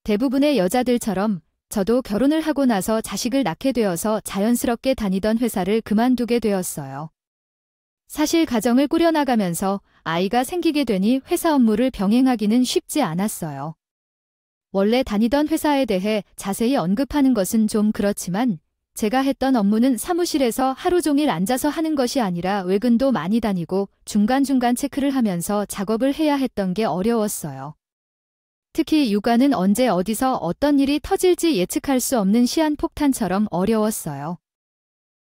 대부분의 여자들처럼 저도 결혼을 하고 나서 자식을 낳게 되어서 자연스럽게 다니던 회사를 그만두게 되었어요. 사실 가정을 꾸려나가면서 아이가 생기게 되니 회사 업무를 병행하기는 쉽지 않았어요. 원래 다니던 회사에 대해 자세히 언급하는 것은 좀 그렇지만 제가 했던 업무는 사무실에서 하루 종일 앉아서 하는 것이 아니라 외근도 많이 다니고 중간중간 체크를 하면서 작업을 해야 했던 게 어려웠어요. 특히 육아는 언제 어디서 어떤 일이 터질지 예측할 수 없는 시한폭탄처럼 어려웠어요.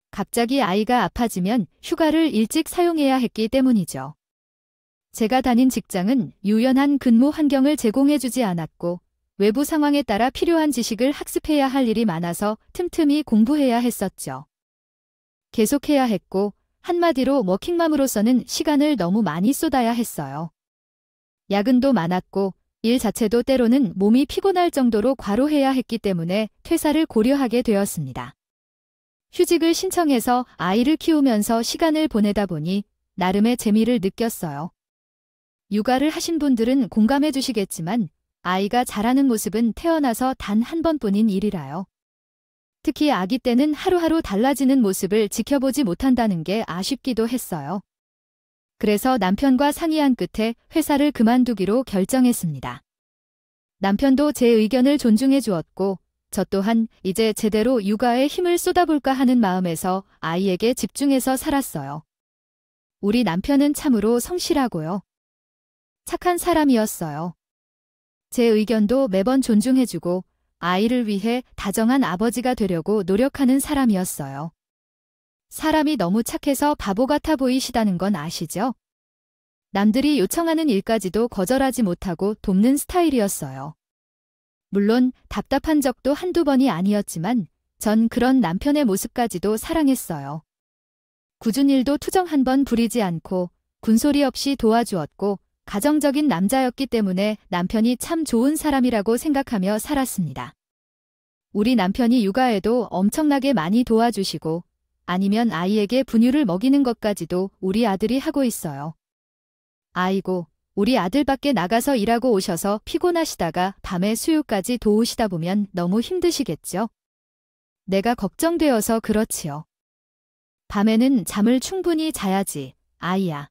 갑자기 아이가 아파지면 휴가를 일찍 사용해야 했기 때문이죠. 제가 다닌 직장은 유연한 근무 환경을 제공해주지 않았고 외부 상황에 따라 필요한 지식을 학습해야 할 일이 많아서 틈틈이 공부해야 했었죠. 계속해야 했고 한마디로 워킹맘으로서는 시간을 너무 많이 쏟아야 했어요. 야근도 많았고 일 자체도 때로는 몸이 피곤할 정도로 과로해야 했기 때문에 퇴사를 고려하게 되었습니다. 휴직을 신청해서 아이를 키우면서 시간을 보내다 보니 나름의 재미를 느꼈어요. 육아를 하신 분들은 공감해 주시겠지만 아이가 자라는 모습은 태어나서 단 한 번뿐인 일이라요. 특히 아기 때는 하루하루 달라지는 모습을 지켜보지 못한다는 게 아쉽기도 했어요. 그래서 남편과 상의한 끝에 회사를 그만두기로 결정했습니다. 남편도 제 의견을 존중해 주었고 저 또한 이제 제대로 육아에 힘을 쏟아볼까 하는 마음에서 아이에게 집중해서 살았어요. 우리 남편은 참으로 성실하고요. 착한 사람이었어요. 제 의견도 매번 존중해주고 아이를 위해 다정한 아버지가 되려고 노력하는 사람이었어요. 사람이 너무 착해서 바보 같아 보이시다는 건 아시죠? 남들이 요청하는 일까지도 거절하지 못하고 돕는 스타일이었어요. 물론 답답한 적도 한두 번이 아니었지만 전 그런 남편의 모습까지도 사랑했어요. 굳은 일도 투정 한 번 부리지 않고 군소리 없이 도와주었고 가정적인 남자였기 때문에 남편이 참 좋은 사람이라고 생각하며 살았습니다. 우리 남편이 육아에도 엄청나게 많이 도와주시고 아니면 아이에게 분유를 먹이는 것까지도 우리 아들이 하고 있어요. 아이고, 우리 아들 밖에 나가서 일하고 오셔서 피곤하시다가 밤에 수유까지 도우시다 보면 너무 힘드시겠죠? 내가 걱정되어서 그렇지요. 밤에는 잠을 충분히 자야지, 아이야.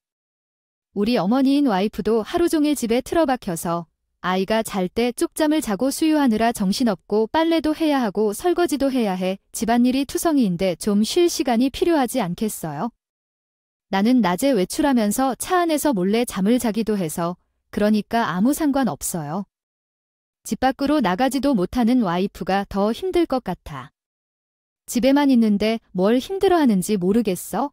우리 어머니인 와이프도 하루 종일 집에 틀어박혀서 아이가 잘 때 쪽잠을 자고 수유하느라 정신없고 빨래도 해야 하고 설거지도 해야 해 집안일이 투성이인데 좀 쉴 시간이 필요하지 않겠어요? 나는 낮에 외출하면서 차 안에서 몰래 잠을 자기도 해서 그러니까 아무 상관 없어요. 집 밖으로 나가지도 못하는 와이프가 더 힘들 것 같아. 집에만 있는데 뭘 힘들어하는지 모르겠어?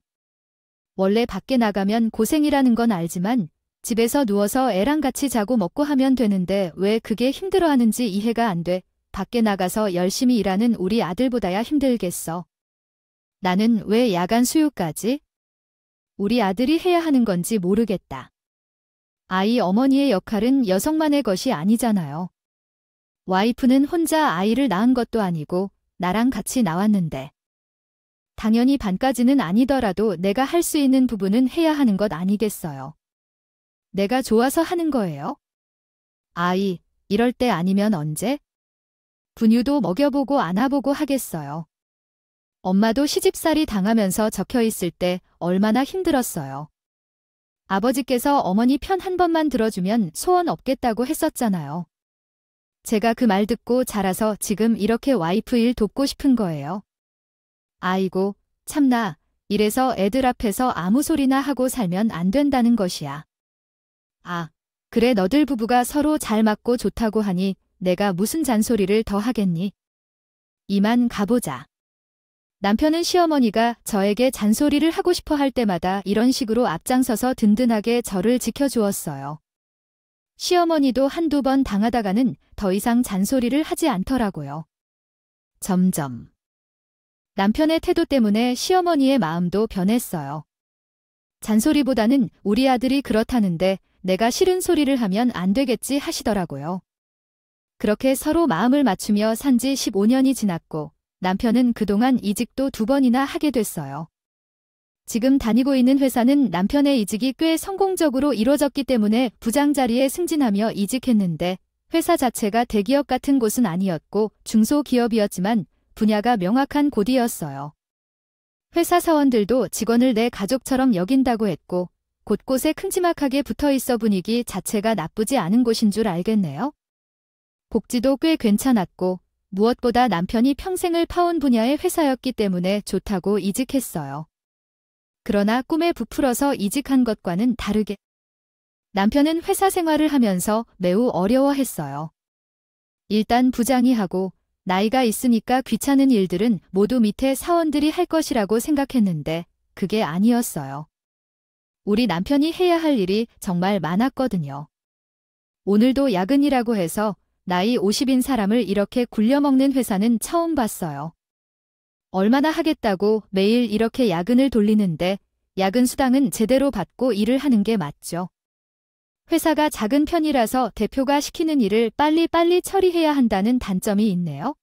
원래 밖에 나가면 고생이라는 건 알지만 집에서 누워서 애랑 같이 자고 먹고 하면 되는데 왜 그게 힘들어하는지 이해가 안 돼. 밖에 나가서 열심히 일하는 우리 아들보다야 힘들겠어. 나는 왜 야간 수유까지? 우리 아들이 해야 하는 건지 모르겠다. 아이 어머니의 역할은 여성만의 것이 아니잖아요. 와이프는 혼자 아이를 낳은 것도 아니고 나랑 같이 나왔는데. 당연히 반까지는 아니더라도 내가 할 수 있는 부분은 해야 하는 것 아니겠어요. 내가 좋아서 하는 거예요. 아이, 이럴 때 아니면 언제? 분유도 먹여보고 안아보고 하겠어요. 엄마도 시집살이 당하면서 적혀있을 때 얼마나 힘들었어요. 아버지께서 어머니 편 한 번만 들어주면 소원 없겠다고 했었잖아요. 제가 그 말 듣고 자라서 지금 이렇게 와이프 일 돕고 싶은 거예요. 아이고, 참나, 이래서 애들 앞에서 아무 소리나 하고 살면 안 된다는 것이야. 아, 그래 너들 부부가 서로 잘 맞고 좋다고 하니 내가 무슨 잔소리를 더 하겠니? 이만 가보자. 남편은 시어머니가 저에게 잔소리를 하고 싶어 할 때마다 이런 식으로 앞장서서 든든하게 저를 지켜주었어요. 시어머니도 한두 번 당하다가는 더 이상 잔소리를 하지 않더라고요. 점점. 남편의 태도 때문에 시어머니의 마음도 변했어요. 잔소리보다는 우리 아들이 그렇다는데 내가 싫은 소리를 하면 안 되겠지 하시더라고요. 그렇게 서로 마음을 맞추며 산 지 15년이 지났고 남편은 그동안 이직도 2번이나 하게 됐어요. 지금 다니고 있는 회사는 남편의 이직이 꽤 성공적으로 이루어졌기 때문에 부장 자리에 승진하며 이직했는데 회사 자체가 대기업 같은 곳은 아니었고 중소기업이었지만 분야가 명확한 곳이었어요. 회사 사원들도 직원을 내 가족처럼 여긴다고 했고 곳곳에 큼지막하게 붙어있어 분위기 자체가 나쁘지 않은 곳인 줄 알겠네요. 복지도 꽤 괜찮았고 무엇보다 남편이 평생을 파온 분야의 회사였기 때문에 좋다고 이직했어요. 그러나 꿈에 부풀어서 이직한 것과는 다르게 남편은 회사 생활을 하면서 매우 어려워했어요. 일단 부장이 하고 나이가 있으니까 귀찮은 일들은 모두 밑에 사원들이 할 것이라고 생각했는데 그게 아니었어요. 우리 남편이 해야 할 일이 정말 많았거든요. 오늘도 야근이라고 해서 나이 50인 사람을 이렇게 굴려먹는 회사는 처음 봤어요. 얼마나 하겠다고 매일 이렇게 야근을 돌리는데 야근 수당은 제대로 받고 일을 하는 게 맞죠. 회사가 작은 편이라서 대표가 시키는 일을 빨리빨리 처리해야 한다는 단점이 있네요.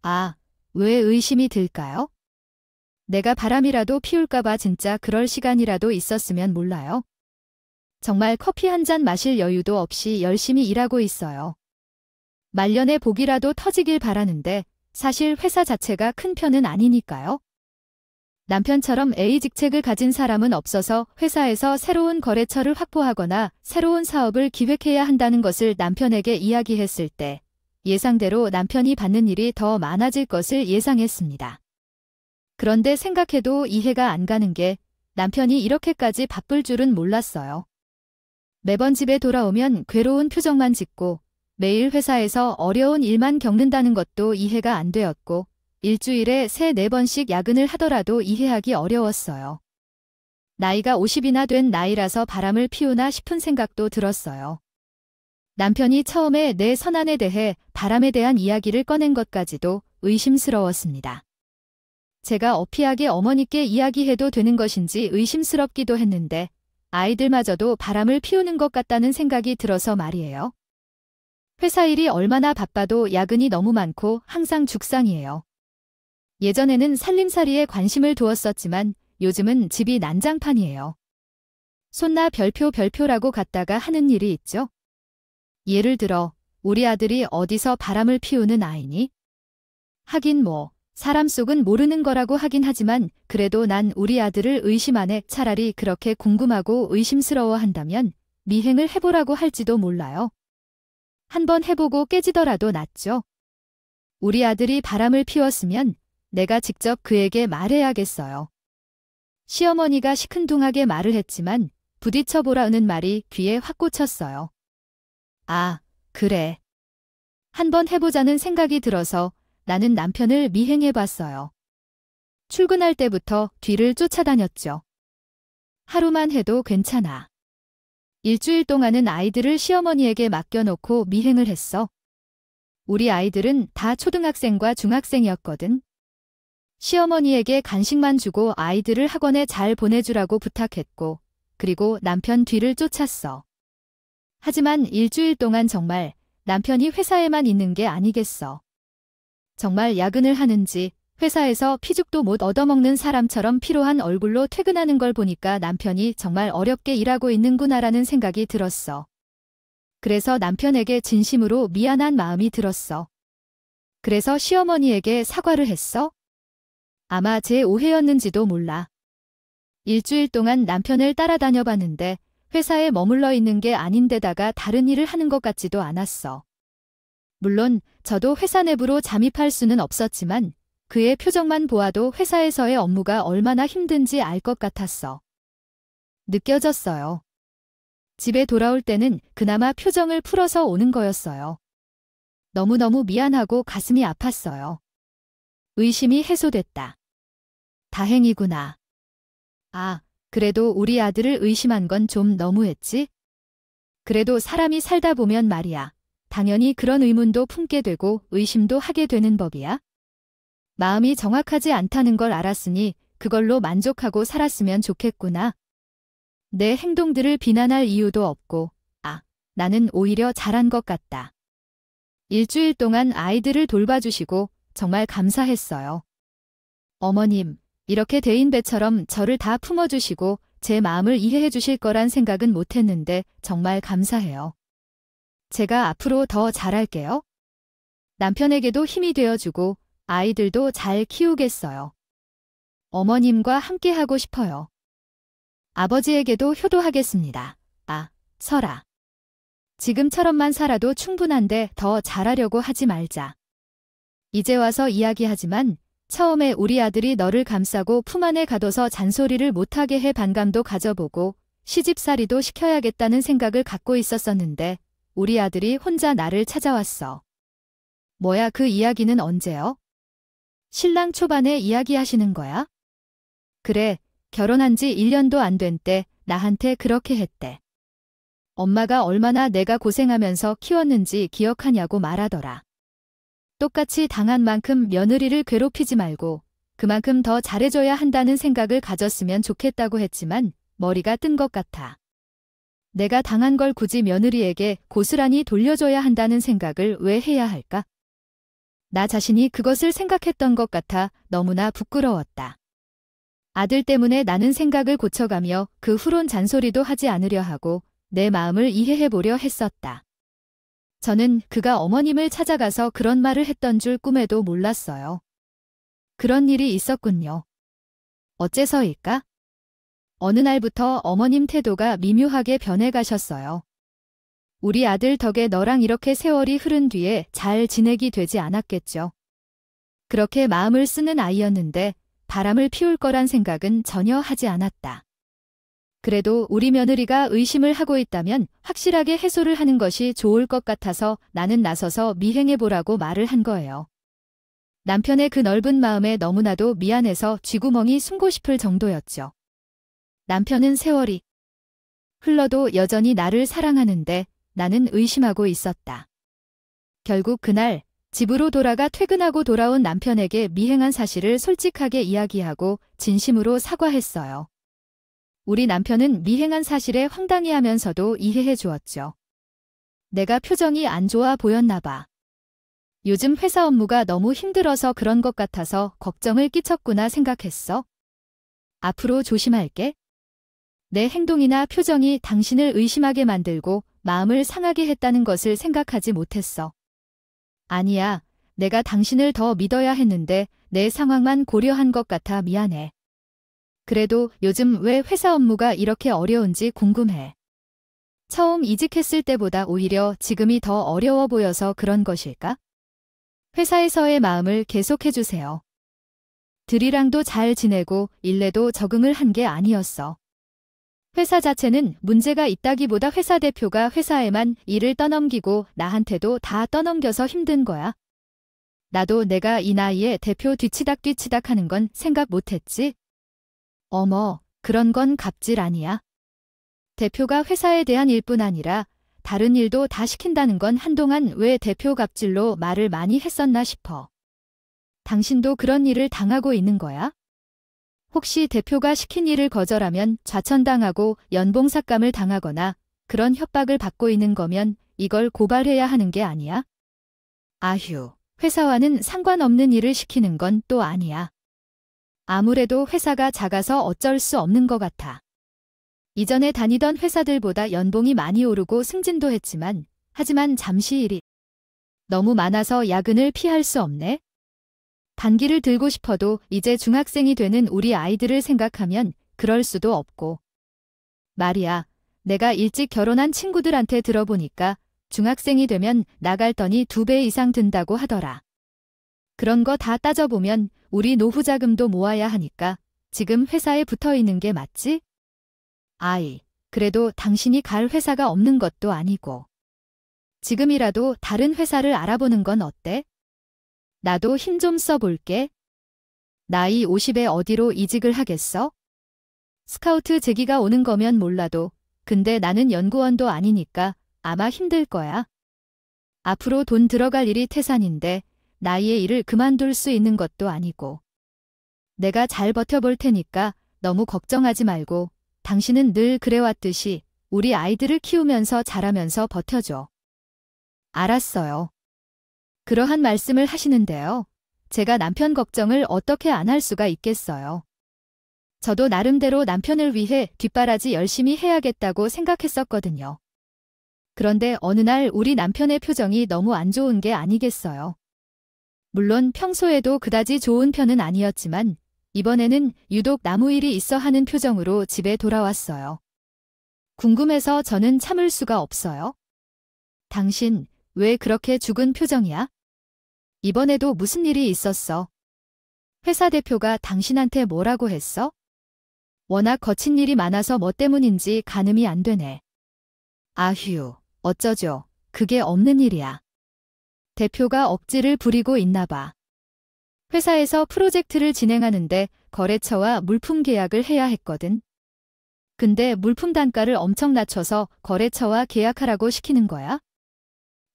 아, 왜 의심이 들까요? 내가 바람이라도 피울까봐 진짜 그럴 시간이라도 있었으면 몰라요. 정말 커피 한 잔 마실 여유도 없이 열심히 일하고 있어요. 말년에 복이라도 터지길 바라는데 사실 회사 자체가 큰 편은 아니니까요. 남편처럼 A직책을 가진 사람은 없어서 회사에서 새로운 거래처를 확보하거나 새로운 사업을 기획해야 한다는 것을 남편에게 이야기했을 때 예상대로 남편이 받는 일이 더 많아질 것을 예상했습니다. 그런데 생각해도 이해가 안 가는 게 남편이 이렇게까지 바쁠 줄은 몰랐어요. 매번 집에 돌아오면 괴로운 표정만 짓고 매일 회사에서 어려운 일만 겪는다는 것도 이해가 안 되었고 일주일에 3-4번씩 야근을 하더라도 이해하기 어려웠어요. 나이가 50이나 된 나이라서 바람을 피우나 싶은 생각도 들었어요. 남편이 처음에 내 선안에 대해 바람에 대한 이야기를 꺼낸 것까지도 의심스러웠습니다. 제가 어피하게 어머니께 이야기해도 되는 것인지 의심스럽기도 했는데 아이들마저도 바람을 피우는 것 같다는 생각이 들어서 말이에요. 회사 일이 얼마나 바빠도 야근이 너무 많고 항상 죽상이에요. 예전에는 살림살이에 관심을 두었었지만 요즘은 집이 난장판이에요. 손나 별표라고 갖다가 하는 일이 있죠. 예를 들어 우리 아들이 어디서 바람을 피우는 아이니? 하긴 뭐 사람 속은 모르는 거라고 하긴 하지만 그래도 난 우리 아들을 의심 안 해. 차라리 그렇게 궁금하고 의심스러워한다면 미행을 해보라고 할지도 몰라요. 한번 해보고 깨지더라도 낫죠. 우리 아들이 바람을 피웠으면 내가 직접 그에게 말해야겠어요. 시어머니가 시큰둥하게 말을 했지만 부딪혀보라는 말이 귀에 확 꽂혔어요. 아, 그래. 한번 해보자는 생각이 들어서 나는 남편을 미행해봤어요. 출근할 때부터 뒤를 쫓아다녔죠. 하루만 해도 괜찮아. 일주일 동안은 아이들을 시어머니에게 맡겨놓고 미행을 했어. 우리 아이들은 다 초등학생과 중학생이었거든. 시어머니에게 간식만 주고 아이들을 학원에 잘 보내주라고 부탁했고, 그리고 남편 뒤를 쫓았어. 하지만 일주일 동안 정말 남편이 회사에만 있는 게 아니겠어. 정말 야근을 하는지 회사에서 피죽도 못 얻어먹는 사람처럼 피로한 얼굴로 퇴근하는 걸 보니까 남편이 정말 어렵게 일하고 있는구나라는 생각이 들었어. 그래서 남편에게 진심으로 미안한 마음이 들었어. 그래서 시어머니에게 사과를 했어? 아마 제 오해였는지도 몰라. 일주일 동안 남편을 따라다녀 봤는데 회사에 머물러 있는 게 아닌데다가 다른 일을 하는 것 같지도 않았어. 물론 저도 회사 내부로 잠입할 수는 없었지만 그의 표정만 보아도 회사에서의 업무가 얼마나 힘든지 알 것 같았어. 느껴졌어요. 집에 돌아올 때는 그나마 표정을 풀어서 오는 거였어요. 너무너무 미안하고 가슴이 아팠어요. 의심이 해소됐다. 다행이구나. 아, 그래도 우리 아들을 의심한 건 좀 너무했지? 그래도 사람이 살다 보면 말이야. 당연히 그런 의문도 품게 되고 의심도 하게 되는 법이야. 마음이 정확하지 않다는 걸 알았으니 그걸로 만족하고 살았으면 좋겠구나. 내 행동들을 비난할 이유도 없고, 나는 오히려 잘한 것 같다. 일주일 동안 아이들을 돌봐주시고 정말 감사했어요. 어머님, 이렇게 대인배처럼 저를 다 품어주시고 제 마음을 이해해 주실 거란 생각은 못했는데 정말 감사해요. 제가 앞으로 더 잘할게요. 남편에게도 힘이 되어주고 아이들도 잘 키우겠어요. 어머님과 함께 하고 싶어요. 아버지에게도 효도하겠습니다. 아, 설아. 지금처럼만 살아도 충분한데 더 잘하려고 하지 말자. 이제 와서 이야기하지만 처음에 우리 아들이 너를 감싸고 품 안에 가둬서 잔소리를 못하게 해 반감도 가져보고 시집살이도 시켜야겠다는 생각을 갖고 있었었는데 우리 아들이 혼자 나를 찾아왔어. 뭐야 그 이야기는 언제요? 신랑 초반에 이야기하시는 거야? 그래, 결혼한 지 1년도 안 된 때 나한테 그렇게 했대. 엄마가 얼마나 내가 고생하면서 키웠는지 기억하냐고 말하더라. 똑같이 당한 만큼 며느리를 괴롭히지 말고 그만큼 더 잘해줘야 한다는 생각을 가졌으면 좋겠다고 했지만 머리가 뜬 것 같아. 내가 당한 걸 굳이 며느리에게 고스란히 돌려줘야 한다는 생각을 왜 해야 할까? 나 자신이 그것을 생각했던 것 같아 너무나 부끄러웠다. 아들 때문에 나는 생각을 고쳐가며 그 후론 잔소리도 하지 않으려 하고 내 마음을 이해해보려 했었다. 저는 그가 어머님을 찾아가서 그런 말을 했던 줄 꿈에도 몰랐어요. 그런 일이 있었군요. 어째서일까? 어느 날부터 어머님 태도가 미묘하게 변해가셨어요. 우리 아들 덕에 너랑 이렇게 세월이 흐른 뒤에 잘 지내기 되지 않았겠죠. 그렇게 마음을 쓰는 아이였는데 바람을 피울 거란 생각은 전혀 하지 않았다. 그래도 우리 며느리가 의심을 하고 있다면 확실하게 해소를 하는 것이 좋을 것 같아서 나는 나서서 미행해보라고 말을 한 거예요. 남편의 그 넓은 마음에 너무나도 미안해서 쥐구멍이 숨고 싶을 정도였죠. 남편은 세월이 흘러도 여전히 나를 사랑하는데 나는 의심하고 있었다. 결국 그날 집으로 돌아가 퇴근하고 돌아온 남편에게 미행한 사실을 솔직하게 이야기하고 진심으로 사과했어요. 우리 남편은 미행한 사실에 황당해하면서도 이해해 주었죠. 내가 표정이 안 좋아 보였나 봐. 요즘 회사 업무가 너무 힘들어서 그런 것 같아서 걱정을 끼쳤구나 생각했어. 앞으로 조심할게. 내 행동이나 표정이 당신을 의심하게 만들고 마음을 상하게 했다는 것을 생각하지 못했어. 아니야, 내가 당신을 더 믿어야 했는데 내 상황만 고려한 것 같아 미안해. 그래도 요즘 왜 회사 업무가 이렇게 어려운지 궁금해. 처음 이직했을 때보다 오히려 지금이 더 어려워 보여서 그런 것일까? 회사에서의 마음을 계속해주세요. 들이랑도 잘 지내고 일내도 적응을 한 게 아니었어. 회사 자체는 문제가 있다기보다 회사 대표가 회사에만 일을 떠넘기고 나한테도 다 떠넘겨서 힘든 거야. 나도 내가 이 나이에 대표 뒤치닥 하는 건 생각 못했지? 어머, 그런 건 갑질 아니야. 대표가 회사에 대한 일뿐 아니라 다른 일도 다 시킨다는 건 한동안 왜 대표 갑질로 말을 많이 했었나 싶어. 당신도 그런 일을 당하고 있는 거야? 혹시 대표가 시킨 일을 거절하면 좌천당하고 연봉 삭감을 당하거나 그런 협박을 받고 있는 거면 이걸 고발해야 하는 게 아니야? 아휴, 회사와는 상관없는 일을 시키는 건 또 아니야. 아무래도 회사가 작아서 어쩔 수 없는 것 같아. 이전에 다니던 회사들보다 연봉이 많이 오르고 승진도 했지만 하지만 잠시 일이 너무 많아서 야근을 피할 수 없네. 반기를 들고 싶어도 이제 중학생이 되는 우리 아이들을 생각하면 그럴 수도 없고. 말이야, 내가 일찍 결혼한 친구들한테 들어보니까 중학생이 되면 나갈 돈이 2배 이상 든다고 하더라. 그런 거 다 따져보면 우리 노후 자금도 모아야 하니까 지금 회사에 붙어 있는 게 맞지? 아이, 그래도 당신이 갈 회사가 없는 것도 아니고. 지금이라도 다른 회사를 알아보는 건 어때? 나도 힘 좀 써볼게. 나이 50에 어디로 이직을 하겠어? 스카우트 제기가 오는 거면 몰라도 근데 나는 연구원도 아니니까 아마 힘들 거야. 앞으로 돈 들어갈 일이 태산인데 나이에 일을 그만둘 수 있는 것도 아니고. 내가 잘 버텨볼 테니까 너무 걱정하지 말고 당신은 늘 그래왔듯이 우리 아이들을 키우면서 자라면서 버텨줘. 알았어요. 그러한 말씀을 하시는데요. 제가 남편 걱정을 어떻게 안 할 수가 있겠어요. 저도 나름대로 남편을 위해 뒷바라지 열심히 해야겠다고 생각했었거든요. 그런데 어느 날 우리 남편의 표정이 너무 안 좋은 게 아니겠어요. 물론 평소에도 그다지 좋은 편은 아니었지만 이번에는 유독 나무 일이 있어 하는 표정으로 집에 돌아왔어요. 궁금해서 저는 참을 수가 없어요. 당신, 왜 그렇게 죽은 표정이야? 이번에도 무슨 일이 있었어? 회사 대표가 당신한테 뭐라고 했어? 워낙 거친 일이 많아서 뭐 때문인지 가늠이 안 되네. 아휴, 어쩌죠. 그게 없는 일이야. 대표가 억지를 부리고 있나 봐. 회사에서 프로젝트를 진행하는데 거래처와 물품 계약을 해야 했거든. 근데 물품 단가를 엄청 낮춰서 거래처와 계약하라고 시키는 거야?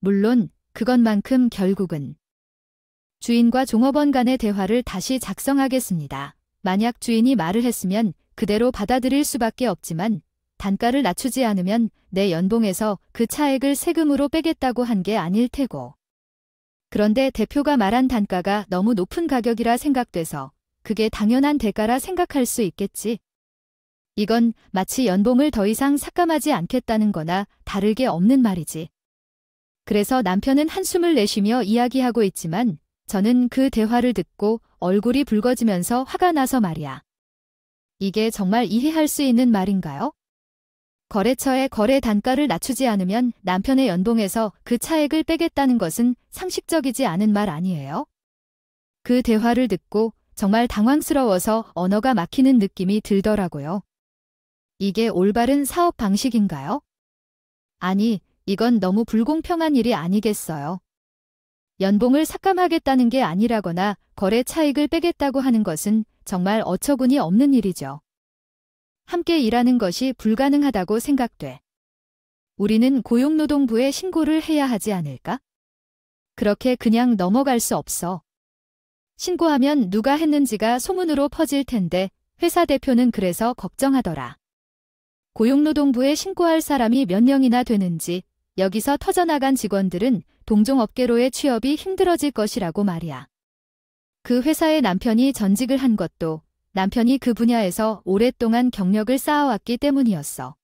물론 그것만큼 결국은 주인과 종업원 간의 대화를 다시 작성하겠습니다. 만약 주인이 말을 했으면 그대로 받아들일 수밖에 없지만 단가를 낮추지 않으면 내 연봉에서 그 차액을 세금으로 빼겠다고 한 게 아닐 테고. 그런데 대표가 말한 단가가 너무 높은 가격이라 생각돼서 그게 당연한 대가라 생각할 수 있겠지. 이건 마치 연봉을 더 이상 삭감하지 않겠다는 거나 다를 게 없는 말이지. 그래서 남편은 한숨을 내쉬며 이야기하고 있지만 저는 그 대화를 듣고 얼굴이 붉어지면서 화가 나서 말이야. 이게 정말 이해할 수 있는 말인가요? 거래처의 거래 단가를 낮추지 않으면 남편의 연봉에서 그 차액을 빼겠다는 것은 상식적이지 않은 말 아니에요? 그 대화를 듣고 정말 당황스러워서 언어가 막히는 느낌이 들더라고요. 이게 올바른 사업 방식인가요? 아니, 이건 너무 불공평한 일이 아니겠어요. 연봉을 삭감하겠다는 게 아니라거나 거래 차익을 빼겠다고 하는 것은 정말 어처구니 없는 일이죠. 함께 일하는 것이 불가능하다고 생각돼. 우리는 고용노동부에 신고를 해야 하지 않을까? 그렇게 그냥 넘어갈 수 없어. 신고하면 누가 했는지가 소문으로 퍼질 텐데 회사 대표는 그래서 걱정하더라. 고용노동부에 신고할 사람이 몇 명이나 되는지 여기서 터져나간 직원들은 동종업계로의 취업이 힘들어질 것이라고 말이야. 그 회사의 남편이 전직을 한 것도 남편이 그 분야에서 오랫동안 경력을 쌓아왔기 때문이었어.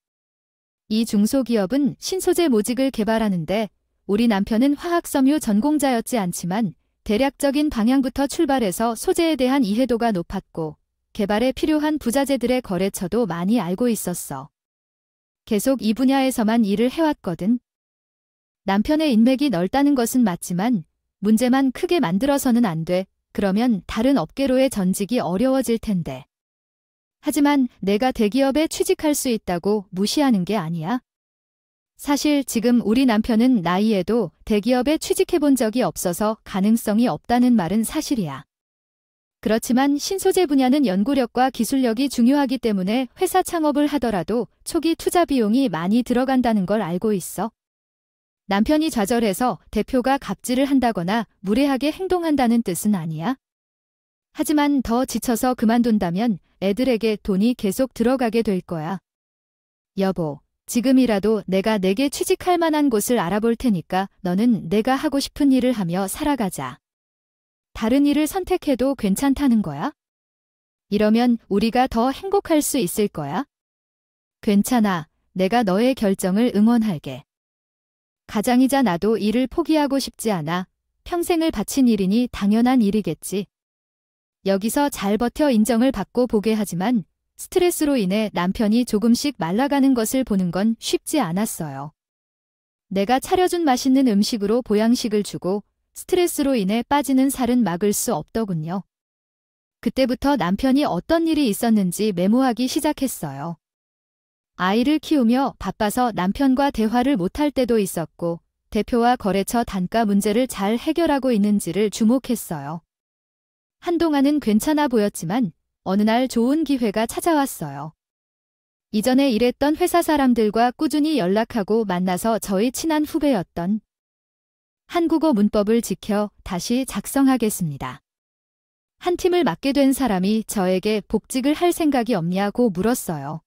이 중소기업은 신소재 모직을 개발하는데 우리 남편은 화학섬유 전공자였지 않지만 대략적인 방향부터 출발해서 소재에 대한 이해도가 높았고 개발에 필요한 부자재들의 거래처도 많이 알고 있었어. 계속 이 분야에서만 일을 해왔거든. 남편의 인맥이 넓다는 것은 맞지만 문제만 크게 만들어서는 안 돼. 그러면 다른 업계로의 전직이 어려워질 텐데. 하지만 내가 대기업에 취직할 수 있다고 무시하는 게 아니야. 사실 지금 우리 남편은 나이에도 대기업에 취직해본 적이 없어서 가능성이 없다는 말은 사실이야. 그렇지만 신소재 분야는 연구력과 기술력이 중요하기 때문에 회사 창업을 하더라도 초기 투자 비용이 많이 들어간다는 걸 알고 있어. 남편이 좌절해서 대표가 갑질을 한다거나 무례하게 행동한다는 뜻은 아니야. 하지만 더 지쳐서 그만둔다면 애들에게 돈이 계속 들어가게 될 거야. 여보, 지금이라도 내가 내게 취직할 만한 곳을 알아볼 테니까 너는 내가 하고 싶은 일을 하며 살아가자. 다른 일을 선택해도 괜찮다는 거야? 이러면 우리가 더 행복할 수 있을 거야. 괜찮아. 내가 너의 결정을 응원할게. 가장이자 나도 일을 포기하고 싶지 않아. 평생을 바친 일이니 당연한 일이겠지. 여기서 잘 버텨 인정을 받고 보게 하지만 스트레스로 인해 남편이 조금씩 말라가는 것을 보는 건 쉽지 않았어요. 내가 차려준 맛있는 음식으로 보양식을 주고 스트레스로 인해 빠지는 살은 막을 수 없더군요. 그때부터 남편이 어떤 일이 있었는지 메모하기 시작했어요. 아이를 키우며 바빠서 남편과 대화를 못할 때도 있었고 대표와 거래처 단가 문제를 잘 해결하고 있는지를 주목했어요. 한동안은 괜찮아 보였지만 어느 날 좋은 기회가 찾아왔어요. 이전에 일했던 회사 사람들과 꾸준히 연락하고 만나서 저희 친한 후배였던 한국어 문법을 지켜 다시 작성하겠습니다. 한 팀을 맡게 된 사람이 저에게 복직을 할 생각이 없냐고 물었어요.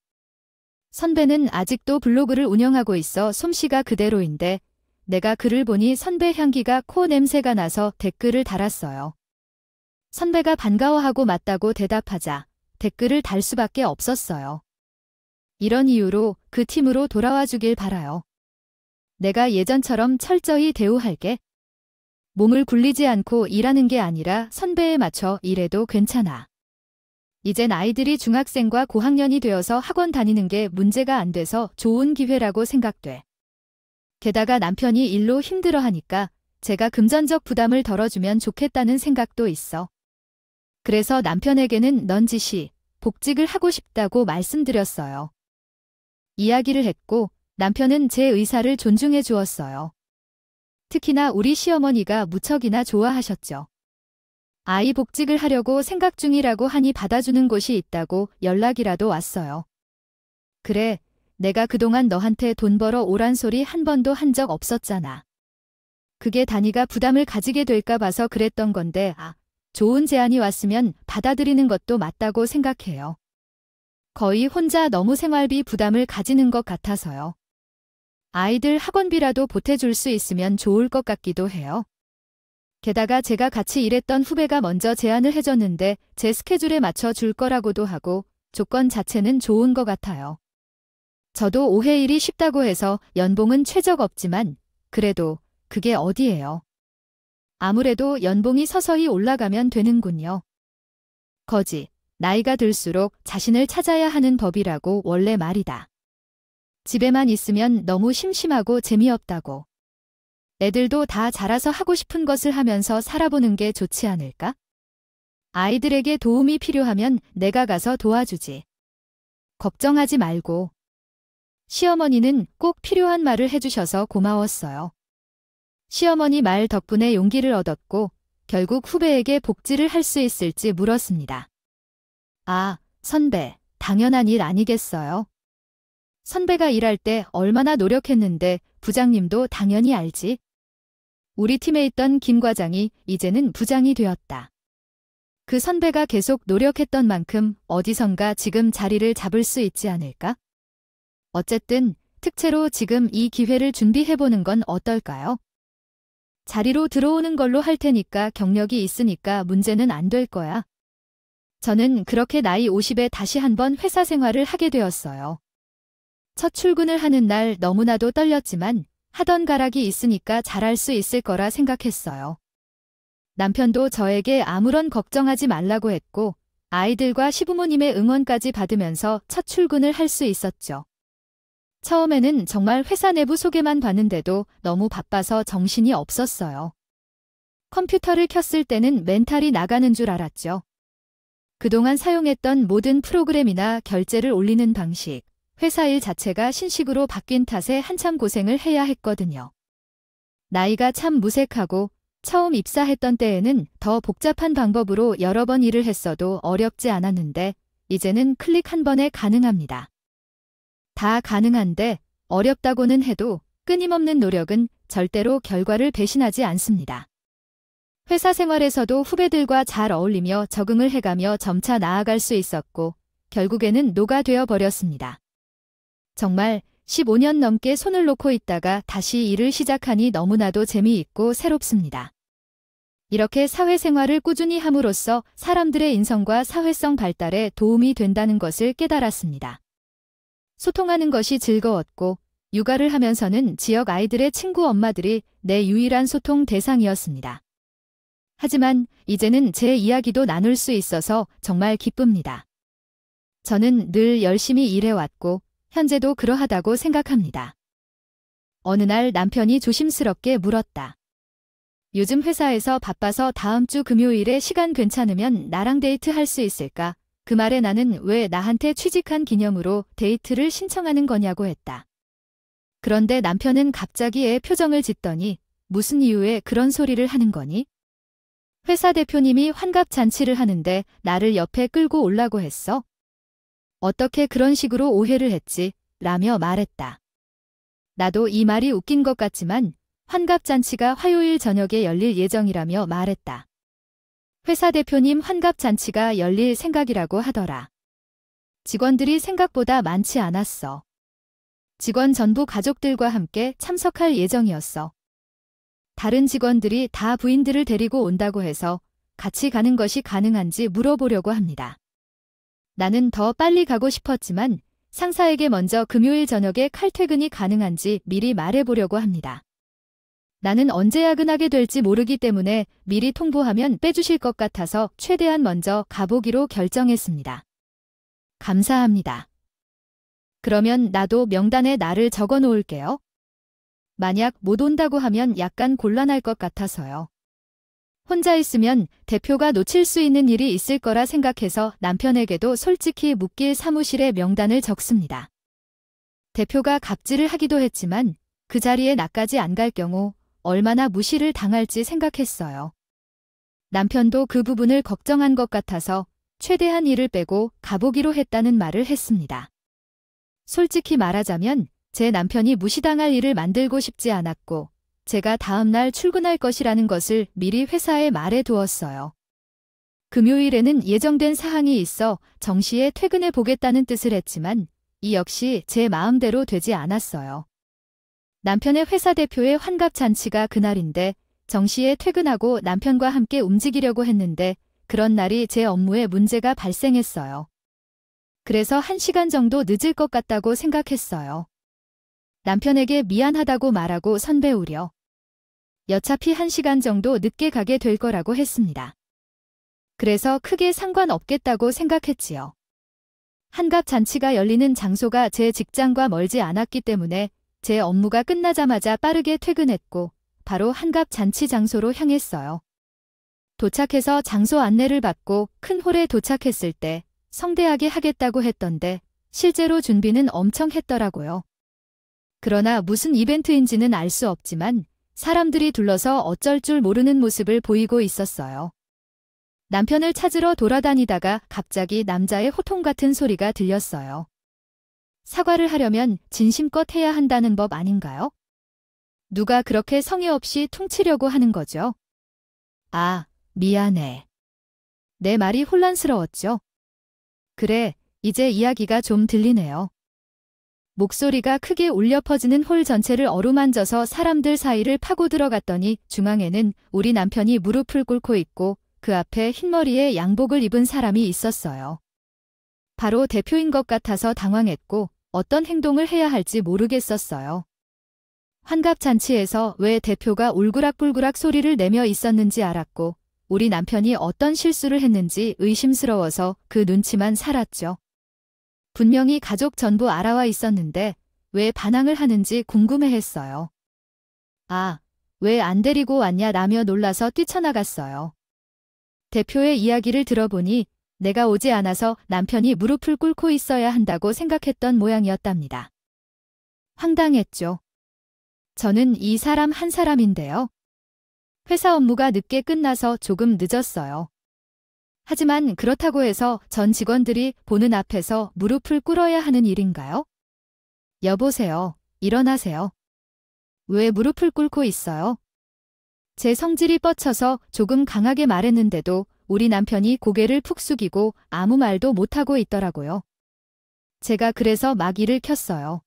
선배는 아직도 블로그를 운영하고 있어 솜씨가 그대로인데 내가 글을 보니 선배 향기가 코 냄새가 나서 댓글을 달았어요. 선배가 반가워하고 맞다고 대답하자 댓글을 달 수밖에 없었어요. 이런 이유로 그 팀으로 돌아와 주길 바라요. 내가 예전처럼 철저히 대우할게. 몸을 굴리지 않고 일하는 게 아니라 선배에 맞춰 일해도 괜찮아. 이젠 아이들이 중학생과 고학년이 되어서 학원 다니는 게 문제가 안 돼서 좋은 기회라고 생각돼. 게다가 남편이 일로 힘들어하니까 제가 금전적 부담을 덜어주면 좋겠다는 생각도 있어. 그래서 남편에게는 넌지시 복직을 하고 싶다고 말씀드렸어요. 이야기를 했고 남편은 제 의사를 존중해 주었어요. 특히나 우리 시어머니가 무척이나 좋아하셨죠. 아이 복직을 하려고 생각 중이라고 하니 받아주는 곳이 있다고 연락이라도 왔어요. 그래, 내가 그동안 너한테 돈 벌어 오란 소리 한 번도 한 적 없었잖아. 그게 단이가 부담을 가지게 될까 봐서 그랬던 건데 좋은 제안이 왔으면 받아들이는 것도 맞다고 생각해요. 거의 혼자 너무 생활비 부담을 가지는 것 같아서요. 아이들 학원비라도 보태줄 수 있으면 좋을 것 같기도 해요. 게다가 제가 같이 일했던 후배가 먼저 제안을 해줬는데 제 스케줄에 맞춰 줄 거라고도 하고 조건 자체는 좋은 것 같아요. 저도 5회 일이 쉽다고 해서 연봉은 최적 없지만 그래도 그게 어디예요. 아무래도 연봉이 서서히 올라가면 되는군요. 거지, 나이가 들수록 자신을 찾아야 하는 법이라고 원래 말이다. 집에만 있으면 너무 심심하고 재미없다고. 애들도 다 자라서 하고 싶은 것을 하면서 살아보는 게 좋지 않을까? 아이들에게 도움이 필요하면 내가 가서 도와주지. 걱정하지 말고. 시어머니는 꼭 필요한 말을 해주셔서 고마웠어요. 시어머니 말 덕분에 용기를 얻었고 결국 후배에게 복지를 할 수 있을지 물었습니다. 선배, 당연한 일 아니겠어요? 선배가 일할 때 얼마나 노력했는데 부장님도 당연히 알지. 우리 팀에 있던 김 과장이 이제는 부장이 되었다. 그 선배가 계속 노력했던 만큼 어디선가 지금 자리를 잡을 수 있지 않을까? 어쨌든 특채로 지금 이 기회를 준비해보는 건 어떨까요? 자리로 들어오는 걸로 할 테니까 경력이 있으니까 문제는 안 될 거야. 저는 그렇게 나이 50에 다시 한번 회사 생활을 하게 되었어요. 첫 출근을 하는 날 너무나도 떨렸지만 하던 가락이 있으니까 잘할 수 있을 거라 생각했어요. 남편도 저에게 아무런 걱정하지 말라고 했고 아이들과 시부모님의 응원까지 받으면서 첫 출근을 할 수 있었죠. 처음에는 정말 회사 내부 소개만 봤는데도 너무 바빠서 정신이 없었어요. 컴퓨터를 켰을 때는 멘탈이 나가는 줄 알았죠. 그동안 사용했던 모든 프로그램이나 결제를 올리는 방식, 회사 일 자체가 신식으로 바뀐 탓에 한참 고생을 해야 했거든요. 나이가 참 무색하고 처음 입사했던 때에는 더 복잡한 방법으로 여러 번 일을 했어도 어렵지 않았는데 이제는 클릭 한 번에 가능합니다. 다 가능한데 어렵다고는 해도 끊임없는 노력은 절대로 결과를 배신하지 않습니다. 회사 생활에서도 후배들과 잘 어울리며 적응을 해가며 점차 나아갈 수 있었고 결국에는 노가 되어 버렸습니다. 정말 15년 넘게 손을 놓고 있다가 다시 일을 시작하니 너무나도 재미있고 새롭습니다. 이렇게 사회생활을 꾸준히 함으로써 사람들의 인성과 사회성 발달에 도움이 된다는 것을 깨달았습니다. 소통하는 것이 즐거웠고 육아를 하면서는 지역 아이들의 친구 엄마들이 내 유일한 소통 대상이었습니다. 하지만 이제는 제 이야기도 나눌 수 있어서 정말 기쁩니다. 저는 늘 열심히 일해왔고 현재도 그러하다고 생각합니다. 어느 날 남편이 조심스럽게 물었다. 요즘 회사에서 바빠서 다음 주 금요일에 시간 괜찮으면 나랑 데이트할 수 있을까? 그 말에 나는 왜 나한테 취직한 기념으로 데이트를 신청하는 거냐고 했다. 그런데 남편은 갑자기 애 표정을 짓더니 무슨 이유에 그런 소리를 하는 거니? 회사 대표님이 환갑잔치를 하는데 나를 옆에 끌고 오려고 했어? 어떻게 그런 식으로 오해를 했지? 라며 말했다. 나도 이 말이 웃긴 것 같지만 환갑잔치가 화요일 저녁에 열릴 예정이라며 말했다. 회사 대표님 환갑잔치가 열릴 생각이라고 하더라. 직원들이 생각보다 많지 않았어. 직원 전부 가족들과 함께 참석할 예정이었어. 다른 직원들이 다 부인들을 데리고 온다고 해서 같이 가는 것이 가능한지 물어보려고 합니다. 나는 더 빨리 가고 싶었지만 상사에게 먼저 금요일 저녁에 칼퇴근이 가능한지 미리 말해보려고 합니다. 나는 언제 야근하게 될지 모르기 때문에 미리 통보하면 빼주실 것 같아서 최대한 먼저 가보기로 결정했습니다. 감사합니다. 그러면 나도 명단에 나를 적어 놓을게요. 만약 못 온다고 하면 약간 곤란할 것 같아서요. 혼자 있으면 대표가 놓칠 수 있는 일이 있을 거라 생각해서 남편에게도 솔직히 묻길 사무실에 명단을 적습니다. 대표가 갑질을 하기도 했지만 그 자리에 나까지 안 갈 경우 얼마나 무시를 당할지 생각했어요. 남편도 그 부분을 걱정한 것 같아서 최대한 일을 빼고 가보기로 했다는 말을 했습니다. 솔직히 말하자면 제 남편이 무시당할 일을 만들고 싶지 않았고 제가 다음날 출근할 것이라는 것을 미리 회사에 말해 두었어요. 금요일에는 예정된 사항이 있어 정시에 퇴근해 보겠다는 뜻을 했지만 이 역시 제 마음대로 되지 않았어요. 남편의 회사 대표의 환갑잔치가 그날인데 정시에 퇴근하고 남편과 함께 움직이려고 했는데 그런 날이 제 업무에 문제가 발생했어요. 그래서 1시간 정도 늦을 것 같다고 생각했어요. 남편에게 미안하다고 말하고 선배우려. 어차피 1시간 정도 늦게 가게 될 거라고 했습니다. 그래서 크게 상관없겠다고 생각했지요. 환갑잔치가 열리는 장소가 제 직장과 멀지 않았기 때문에 제 업무가 끝나자마자 빠르게 퇴근했고 바로 환갑잔치 장소로 향했어요. 도착해서 장소 안내를 받고 큰 홀에 도착했을 때 성대하게 하겠다고 했던데 실제로 준비는 엄청 했더라고요. 그러나 무슨 이벤트인지는 알 수 없지만 사람들이 둘러서 어쩔 줄 모르는 모습을 보이고 있었어요. 남편을 찾으러 돌아다니다가 갑자기 남자의 호통 같은 소리가 들렸어요. 사과를 하려면 진심껏 해야 한다는 법 아닌가요? 누가 그렇게 성의 없이 퉁치려고 하는 거죠? 아, 미안해. 내 말이 혼란스러웠죠? 그래, 이제 이야기가 좀 들리네요. 목소리가 크게 울려 퍼지는 홀 전체를 어루만져서 사람들 사이를 파고 들어갔더니 중앙에는 우리 남편이 무릎을 꿇고 있고 그 앞에 흰머리에 양복을 입은 사람이 있었어요. 바로 대표인 것 같아서 당황했고 어떤 행동을 해야 할지 모르겠었어요. 환갑잔치에서 왜 대표가 울그락불그락 소리를 내며 있었는지 알았고 우리 남편이 어떤 실수를 했는지 의심스러워서 그 눈치만 살았죠. 분명히 가족 전부 알아와 있었는데 왜 반항을 하는지 궁금해했어요. 아, 왜 안 데리고 왔냐 라며 놀라서 뛰쳐나갔어요. 대표의 이야기를 들어보니 내가 오지 않아서 남편이 무릎을 꿇고 있어야 한다고 생각했던 모양이었답니다. 황당했죠. 저는 이 사람 한 사람인데요. 회사 업무가 늦게 끝나서 조금 늦었어요. 하지만 그렇다고 해서 전 직원들이 보는 앞에서 무릎을 꿇어야 하는 일인가요? 여보세요. 일어나세요. 왜 무릎을 꿇고 있어요? 제 성질이 뻗쳐서 조금 강하게 말했는데도 우리 남편이 고개를 푹 숙이고 아무 말도 못하고 있더라고요. 제가 그래서 막 일을 켰어요.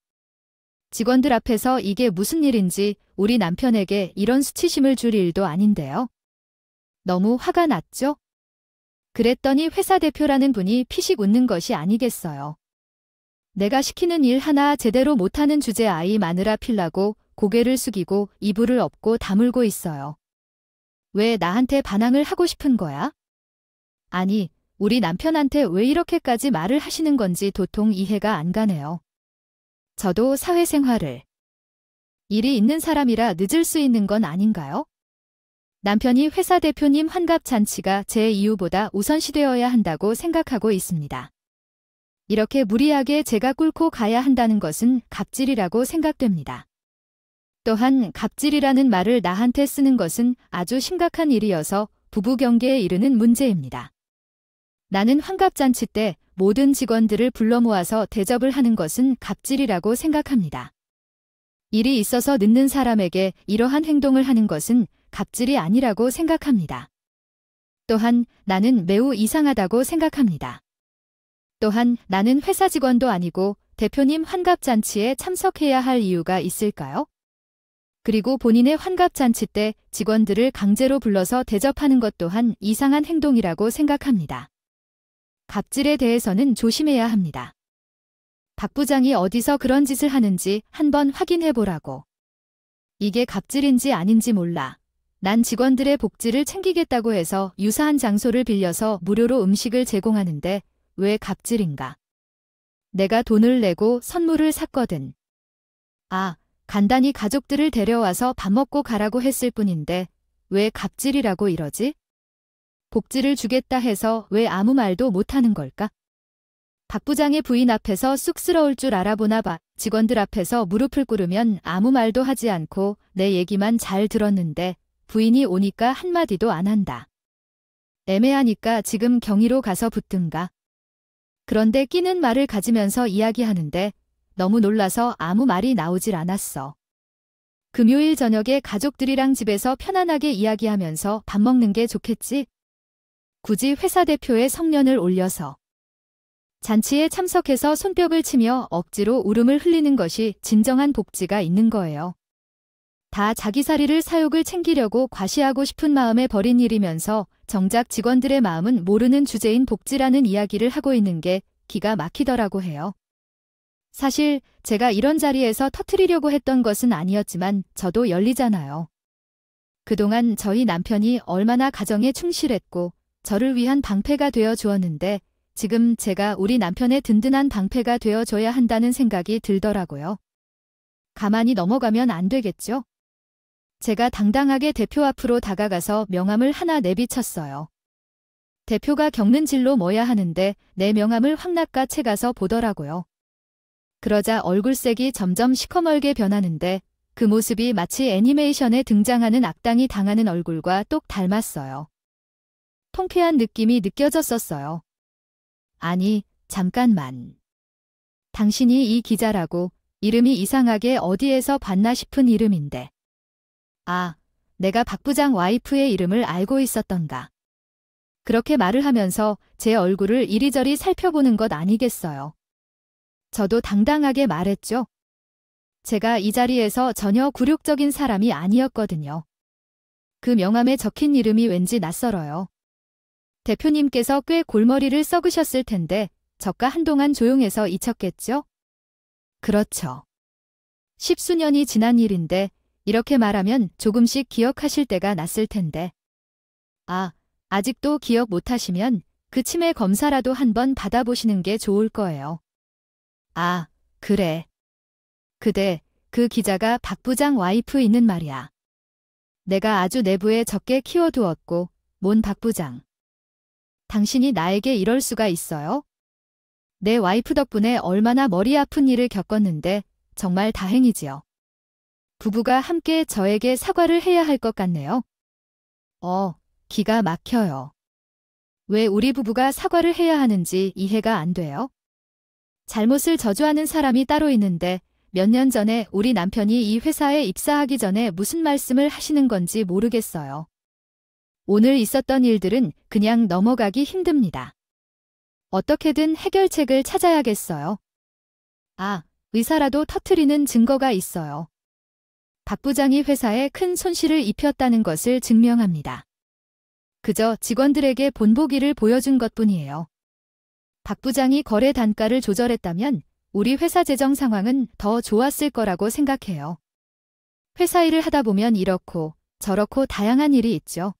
직원들 앞에서 이게 무슨 일인지 우리 남편에게 이런 수치심을 줄 일도 아닌데요. 너무 화가 났죠? 그랬더니 회사 대표라는 분이 피식 웃는 것이 아니겠어요. 내가 시키는 일 하나 제대로 못하는 주제 아이 마누라 필라고 고개를 숙이고 이불을 엎고 다물고 있어요. 왜 나한테 반항을 하고 싶은 거야? 아니, 우리 남편한테 왜 이렇게까지 말을 하시는 건지 도통 이해가 안 가네요. 저도 사회생활을. 일이 있는 사람이라 늦을 수 있는 건 아닌가요? 남편이 회사 대표님 환갑잔치가 제 이유보다 우선시되어야 한다고 생각하고 있습니다. 이렇게 무리하게 제가 꿇고 가야 한다는 것은 갑질이라고 생각됩니다. 또한 갑질이라는 말을 나한테 쓰는 것은 아주 심각한 일이어서 부부 경계에 이르는 문제입니다. 나는 환갑잔치 때 모든 직원들을 불러 모아서 대접을 하는 것은 갑질이라고 생각합니다. 일이 있어서 늦는 사람에게 이러한 행동을 하는 것은 갑질이 아니라고 생각합니다. 또한 나는 매우 이상하다고 생각합니다. 또한 나는 회사 직원도 아니고 대표님 환갑잔치에 참석해야 할 이유가 있을까요? 그리고 본인의 환갑잔치 때 직원들을 강제로 불러서 대접하는 것 또한 이상한 행동이라고 생각합니다. 갑질에 대해서는 조심해야 합니다. 박 부장이 어디서 그런 짓을 하는지 한번 확인해 보라고. 이게 갑질인지 아닌지 몰라. 난 직원들의 복지를 챙기겠다고 해서 유사한 장소를 빌려서 무료로 음식을 제공하는데 왜 갑질인가? 내가 돈을 내고 선물을 샀거든. 아, 간단히 가족들을 데려와서 밥 먹고 가라고 했을 뿐인데 왜 갑질이라고 이러지? 복지를 주겠다 해서 왜 아무 말도 못하는 걸까? 박 부장의 부인 앞에서 쑥스러울 줄 알아보나 봐. 직원들 앞에서 무릎을 꿇으면 아무 말도 하지 않고 내 얘기만 잘 들었는데 부인이 오니까 한마디도 안 한다. 애매하니까 지금 경위로 가서 붙든가. 그런데 끼는 말을 가지면서 이야기하는데 너무 놀라서 아무 말이 나오질 않았어. 금요일 저녁에 가족들이랑 집에서 편안하게 이야기하면서 밥 먹는 게 좋겠지? 굳이 회사 대표의 성년을 올려서. 잔치에 참석해서 손뼉을 치며 억지로 울음을 흘리는 것이 진정한 복지가 있는 거예요. 다 자기사리를 사욕을 챙기려고 과시하고 싶은 마음에 벌인 일이면서 정작 직원들의 마음은 모르는 주제인 복지라는 이야기를 하고 있는 게 기가 막히더라고 해요. 사실 제가 이런 자리에서 터뜨리려고 했던 것은 아니었지만 저도 열리잖아요. 그동안 저희 남편이 얼마나 가정에 충실했고 저를 위한 방패가 되어 주었는데 지금 제가 우리 남편의 든든한 방패가 되어줘야 한다는 생각이 들더라고요. 가만히 넘어가면 안 되겠죠? 제가 당당하게 대표 앞으로 다가가서 명함을 하나 내비쳤어요. 대표가 겪는 진로 뭐야 하는데 내 명함을 확 낚아 채가서 보더라고요. 그러자 얼굴색이 점점 시커멀게 변하는데 그 모습이 마치 애니메이션에 등장하는 악당이 당하는 얼굴과 똑 닮았어요. 통쾌한 느낌이 느껴졌었어요. 아니, 잠깐만. 당신이 이 기자라고 이름이 이상하게 어디에서 봤나 싶은 이름인데. 아, 내가 박 부장 와이프의 이름을 알고 있었던가. 그렇게 말을 하면서 제 얼굴을 이리저리 살펴보는 것 아니겠어요. 저도 당당하게 말했죠. 제가 이 자리에서 전혀 굴욕적인 사람이 아니었거든요. 그 명함에 적힌 이름이 왠지 낯설어요. 대표님께서 꽤 골머리를 썩으셨을 텐데 저가 한동안 조용해서 잊혔겠죠? 그렇죠. 십수년이 지난 일인데 이렇게 말하면 조금씩 기억하실 때가 났을 텐데. 아, 아직도 기억 못하시면 그 치매 검사라도 한번 받아보시는 게 좋을 거예요. 아, 그래. 그대, 그 기자가 박 부장 와이프 있는 말이야. 내가 아주 내부에 적게 키워두었고, 뭔 박 부장. 당신이 나에게 이럴 수가 있어요? 내 와이프 덕분에 얼마나 머리 아픈 일을 겪었는데 정말 다행이지요. 부부가 함께 저에게 사과를 해야 할 것 같네요. 기가 막혀요. 왜 우리 부부가 사과를 해야 하는지 이해가 안 돼요? 잘못을 저주하는 사람이 따로 있는데 몇 년 전에 우리 남편이 이 회사에 입사하기 전에 무슨 말씀을 하시는 건지 모르겠어요. 오늘 있었던 일들은 그냥 넘어가기 힘듭니다. 어떻게든 해결책을 찾아야겠어요. 아, 의사라도 터트리는 증거가 있어요. 박 부장이 회사에 큰 손실을 입혔다는 것을 증명합니다. 그저 직원들에게 본보기를 보여준 것뿐이에요. 박 부장이 거래 단가를 조절했다면 우리 회사 재정 상황은 더 좋았을 거라고 생각해요. 회사 일을 하다 보면 이렇고 저렇고 다양한 일이 있죠.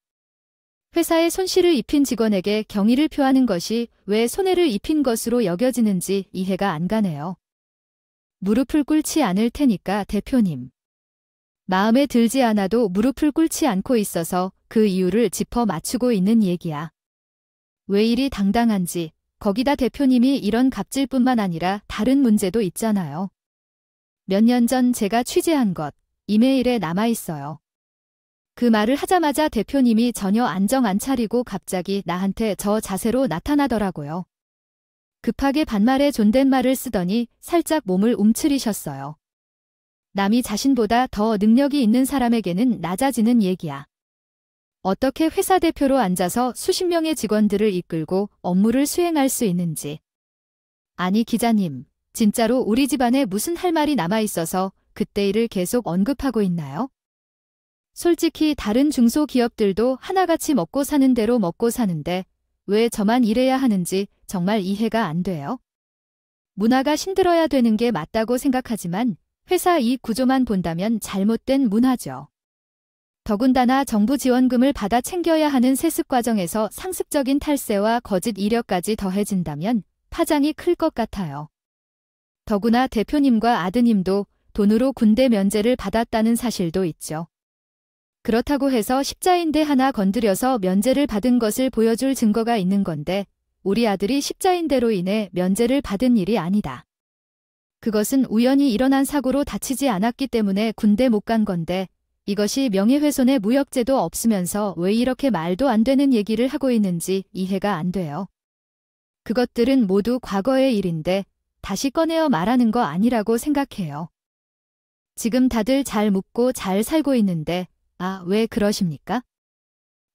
회사에 손실을 입힌 직원에게 경의를 표하는 것이 왜 손해를 입힌 것으로 여겨지는지 이해가 안 가네요. 무릎을 꿇지 않을 테니까 대표님. 마음에 들지 않아도 무릎을 꿇지 않고 있어서 그 이유를 짚어 맞추고 있는 얘기야. 왜 이리 당당한지, 거기다 대표님이 이런 갑질뿐만 아니라 다른 문제도 있잖아요. 몇 년 전 제가 취재한 것, 이메일에 남아있어요. 그 말을 하자마자 대표님이 전혀 안정 안 차리고 갑자기 나한테 저 자세로 나타나더라고요. 급하게 반말에 존댓말을 쓰더니 살짝 몸을 움츠리셨어요. 남이 자신보다 더 능력이 있는 사람에게는 낮아지는 얘기야. 어떻게 회사 대표로 앉아서 수십 명의 직원들을 이끌고 업무를 수행할 수 있는지. 아니 기자님, 진짜로 우리 집안에 무슨 할 말이 남아있어서 그때 일을 계속 언급하고 있나요? 솔직히 다른 중소기업들도 하나같이 먹고 사는 대로 먹고 사는데 왜 저만 이래야 하는지 정말 이해가 안 돼요. 문화가 신들어야 되는 게 맞다고 생각하지만 회사 이익 구조만 본다면 잘못된 문화죠. 더군다나 정부 지원금을 받아 챙겨야 하는 세습 과정에서 상습적인 탈세와 거짓 이력까지 더해진다면 파장이 클 것 같아요. 더구나 대표님과 아드님도 돈으로 군대 면제를 받았다는 사실도 있죠. 그렇다고 해서 십자인대 하나 건드려서 면제를 받은 것을 보여줄 증거가 있는 건데 우리 아들이 십자인대로 인해 면제를 받은 일이 아니다. 그것은 우연히 일어난 사고로 다치지 않았기 때문에 군대 못 간 건데 이것이 명예훼손의 무역죄도 없으면서 왜 이렇게 말도 안 되는 얘기를 하고 있는지 이해가 안 돼요. 그것들은 모두 과거의 일인데 다시 꺼내어 말하는 거 아니라고 생각해요. 지금 다들 잘 묵고 잘 살고 있는데 왜 그러십니까?